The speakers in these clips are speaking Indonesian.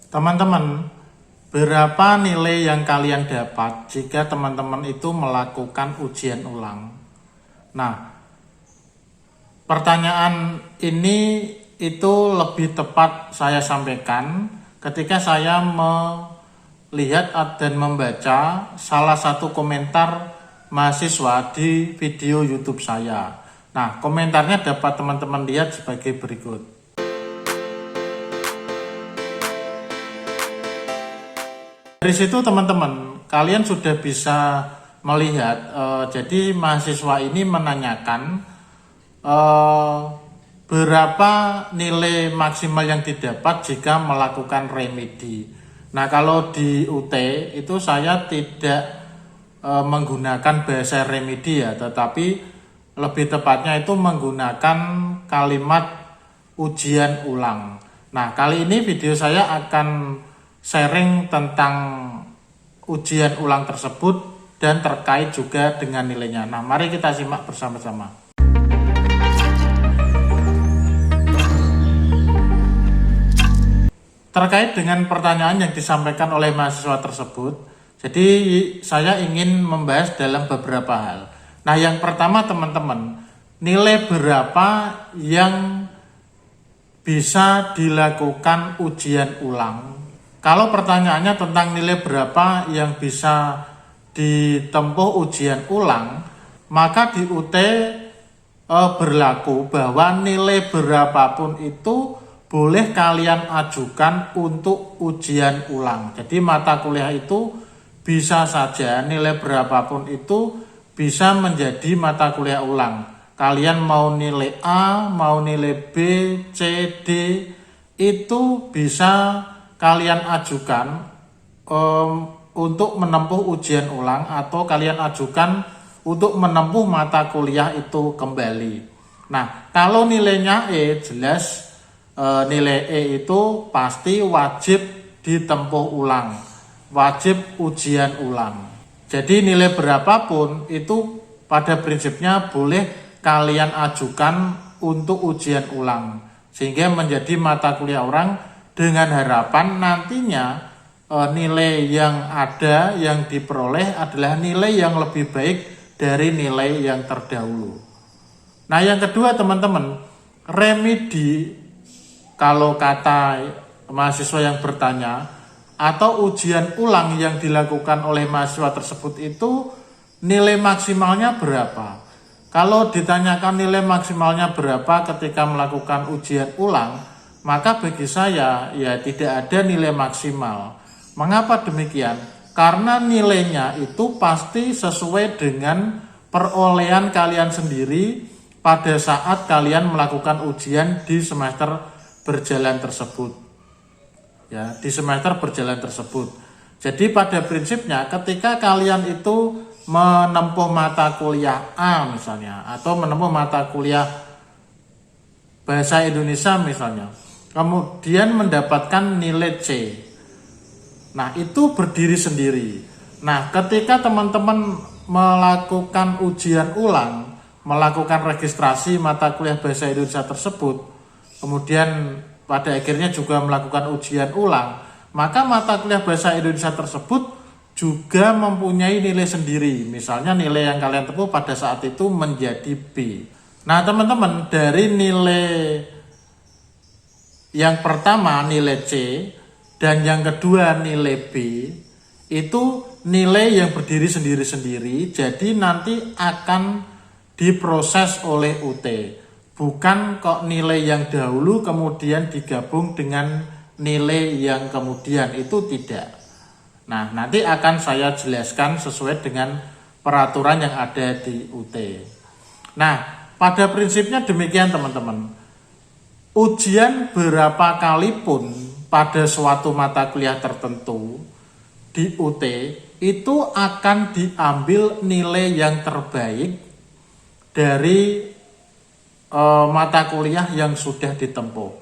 Teman-teman, berapa nilai yang kalian dapat jika teman-teman itu melakukan ujian ulang? Nah, pertanyaan ini itu lebih tepat saya sampaikan ketika saya melihat dan membaca salah satu komentar mahasiswa di video YouTube saya. Nah, komentarnya dapat teman-teman lihat sebagai berikut. Dari situ teman-teman, kalian sudah bisa melihat, jadi mahasiswa ini menanyakan berapa nilai maksimal yang didapat jika melakukan remedi. Nah, kalau di UT itu saya tidak menggunakan bahasa remedi ya, tetapi lebih tepatnya itu menggunakan kalimat ujian ulang. Nah, kali ini video saya akan sharing tentang ujian ulang tersebut dan terkait juga dengan nilainya. Nah, mari kita simak bersama-sama. Terkait dengan pertanyaan yang disampaikan oleh mahasiswa tersebut, jadi saya ingin membahas dalam beberapa hal. Nah, yang pertama teman-teman, nilai berapa yang bisa dilakukan ujian ulang? Kalau pertanyaannya tentang nilai berapa yang bisa ditempuh ujian ulang, maka di UT berlaku bahwa nilai berapapun itu boleh kalian ajukan untuk ujian ulang. Jadi mata kuliah itu bisa saja nilai berapapun itu bisa menjadi mata kuliah ulang. Kalian mau nilai A, mau nilai B, C, D, itu bisa kalian ajukan untuk menempuh ujian ulang, atau kalian ajukan untuk menempuh mata kuliah itu kembali. Nah, kalau nilainya E, jelas nilai E itu pasti wajib ditempuh ulang, wajib ujian ulang. Jadi nilai berapapun itu pada prinsipnya boleh kalian ajukan untuk ujian ulang, sehingga menjadi mata kuliah orang, dengan harapan nantinya nilai yang ada yang diperoleh adalah nilai yang lebih baik dari nilai yang terdahulu. Nah, yang kedua teman-teman, remedi, kalau kata mahasiswa yang bertanya, atau ujian ulang yang dilakukan oleh mahasiswa tersebut itu nilai maksimalnya berapa? Kalau ditanyakan nilai maksimalnya berapa ketika melakukan ujian ulang, maka bagi saya ya tidak ada nilai maksimal. Mengapa demikian? Karena nilainya itu pasti sesuai dengan perolehan kalian sendiri pada saat kalian melakukan ujian di semester berjalan tersebut. Ya, di semester berjalan tersebut. Jadi pada prinsipnya ketika kalian itu menempuh mata kuliah A misalnya, atau menempuh mata kuliah bahasa Indonesia misalnya, kemudian mendapatkan nilai C. Nah, itu berdiri sendiri. Nah, ketika teman-teman melakukan ujian ulang, melakukan registrasi mata kuliah bahasa Indonesia tersebut, kemudian pada akhirnya juga melakukan ujian ulang, maka mata kuliah bahasa Indonesia tersebut juga mempunyai nilai sendiri. Misalnya nilai yang kalian tempuh pada saat itu menjadi B. Nah, teman-teman, dari nilai yang pertama nilai C dan yang kedua nilai B, itu nilai yang berdiri sendiri-sendiri, jadi nanti akan diproses oleh UT. Bukan kok nilai yang dahulu kemudian digabung dengan nilai yang kemudian, itu tidak. Nah, nanti akan saya jelaskan sesuai dengan peraturan yang ada di UT. Nah, pada prinsipnya demikian teman-teman. Ujian berapa kali pun pada suatu mata kuliah tertentu di UT itu akan diambil nilai yang terbaik dari mata kuliah yang sudah ditempuh.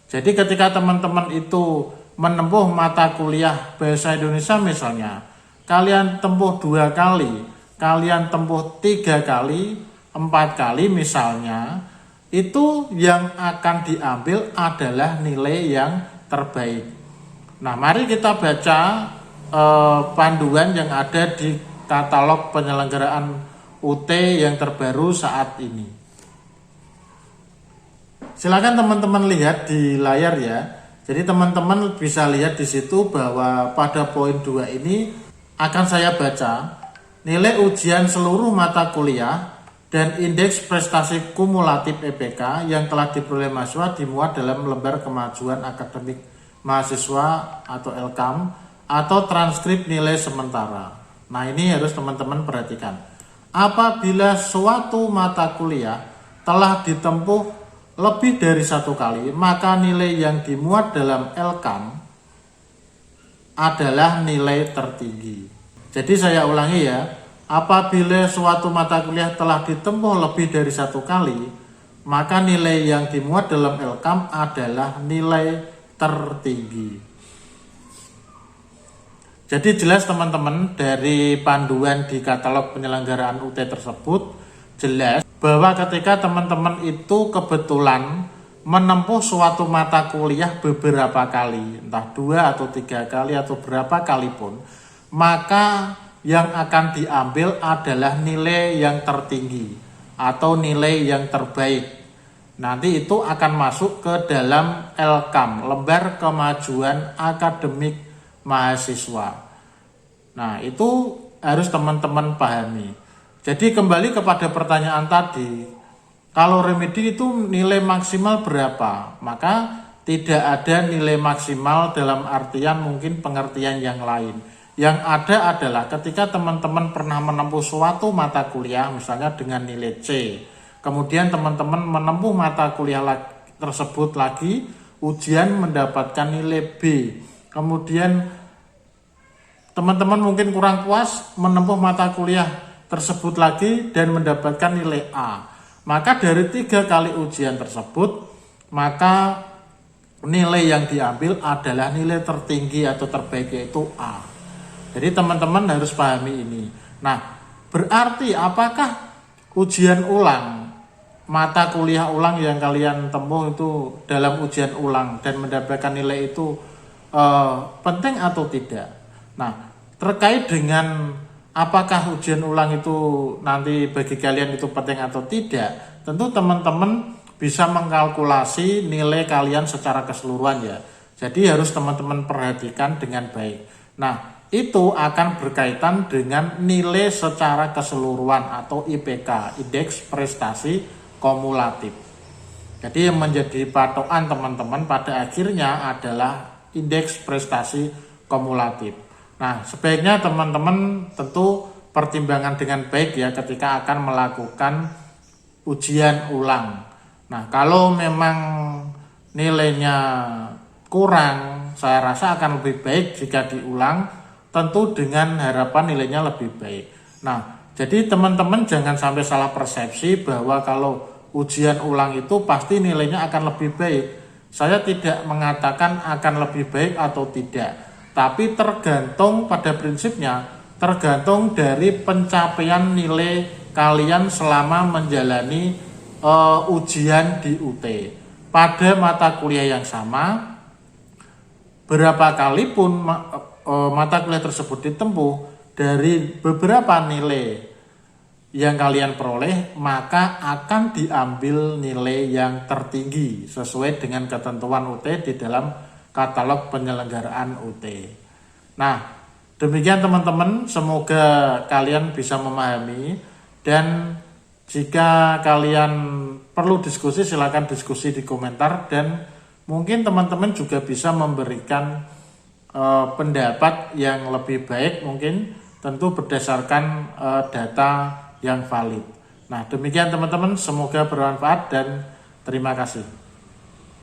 Jadi ketika teman-teman itu menempuh mata kuliah bahasa Indonesia misalnya, kalian tempuh 2 kali, kalian tempuh 3 kali, 4 kali misalnya, itu yang akan diambil adalah nilai yang terbaik. Nah, mari kita baca panduan yang ada di katalog penyelenggaraan UT yang terbaru saat ini. Silakan teman-teman lihat di layar ya. Jadi teman-teman bisa lihat di situ bahwa pada poin 2 ini akan saya baca nilai ujian seluruh mata kuliah dan indeks prestasi kumulatif EPK yang telah diperoleh mahasiswa dimuat dalam lembar kemajuan akademik mahasiswa atau LKAM atau transkrip nilai sementara. Nah, ini harus teman-teman perhatikan. Apabila suatu mata kuliah telah ditempuh lebih dari 1 kali, maka nilai yang dimuat dalam LKAM adalah nilai tertinggi. Jadi saya ulangi ya, apabila suatu mata kuliah telah ditempuh lebih dari 1 kali, maka nilai yang dimuat dalam LKAM adalah nilai tertinggi. Jadi jelas teman-teman, dari panduan di katalog penyelenggaraan UT tersebut jelas bahwa ketika teman-teman itu kebetulan menempuh suatu mata kuliah beberapa kali, entah 2 atau 3 kali atau berapa kali pun, maka yang akan diambil adalah nilai yang tertinggi atau nilai yang terbaik. Nanti itu akan masuk ke dalam LKAM, lembar kemajuan akademik mahasiswa. Nah, itu harus teman-teman pahami. Jadi kembali kepada pertanyaan tadi, kalau remedi itu nilai maksimal berapa? Maka tidak ada nilai maksimal dalam artian mungkin pengertian yang lain. Yang ada adalah ketika teman-teman pernah menempuh suatu mata kuliah misalnya dengan nilai C, kemudian teman-teman menempuh mata kuliah tersebut lagi, ujian mendapatkan nilai B, kemudian teman-teman mungkin kurang puas menempuh mata kuliah tersebut lagi dan mendapatkan nilai A. Maka dari 3 kali ujian tersebut, maka nilai yang diambil adalah nilai tertinggi atau terbaik, yaitu A. Jadi teman-teman harus pahami ini. Nah, berarti apakah ujian ulang, mata kuliah ulang yang kalian tempuh itu dalam ujian ulang dan mendapatkan nilai itu penting atau tidak? Nah, terkait dengan apakah ujian ulang itu nanti bagi kalian itu penting atau tidak, tentu teman-teman bisa mengkalkulasi nilai kalian secara keseluruhan ya. Jadi harus teman-teman perhatikan dengan baik. Nah, itu akan berkaitan dengan nilai secara keseluruhan atau IPK, indeks prestasi kumulatif. Jadi yang menjadi patokan teman-teman pada akhirnya adalah indeks prestasi kumulatif. Nah, sebaiknya teman-teman tentu pertimbangan dengan baik ya ketika akan melakukan ujian ulang. Nah, kalau memang nilainya kurang, saya rasa akan lebih baik jika diulang, tentu dengan harapan nilainya lebih baik. Nah, jadi teman-teman jangan sampai salah persepsi bahwa kalau ujian ulang itu pasti nilainya akan lebih baik. Saya tidak mengatakan akan lebih baik atau tidak, tapi tergantung pada prinsipnya, tergantung dari pencapaian nilai kalian selama menjalani ujian di UT. Pada mata kuliah yang sama, berapa kali pun mata kuliah tersebut ditempuh, dari beberapa nilai yang kalian peroleh, maka akan diambil nilai yang tertinggi sesuai dengan ketentuan UT di dalam katalog penyelenggaraan UT. Nah, demikian teman-teman, semoga kalian bisa memahami, dan jika kalian perlu diskusi silakan diskusi di komentar, dan mungkin teman-teman juga bisa memberikan pendapat yang lebih baik, mungkin tentu berdasarkan data yang valid. Nah, demikian teman-teman, semoga bermanfaat dan terima kasih.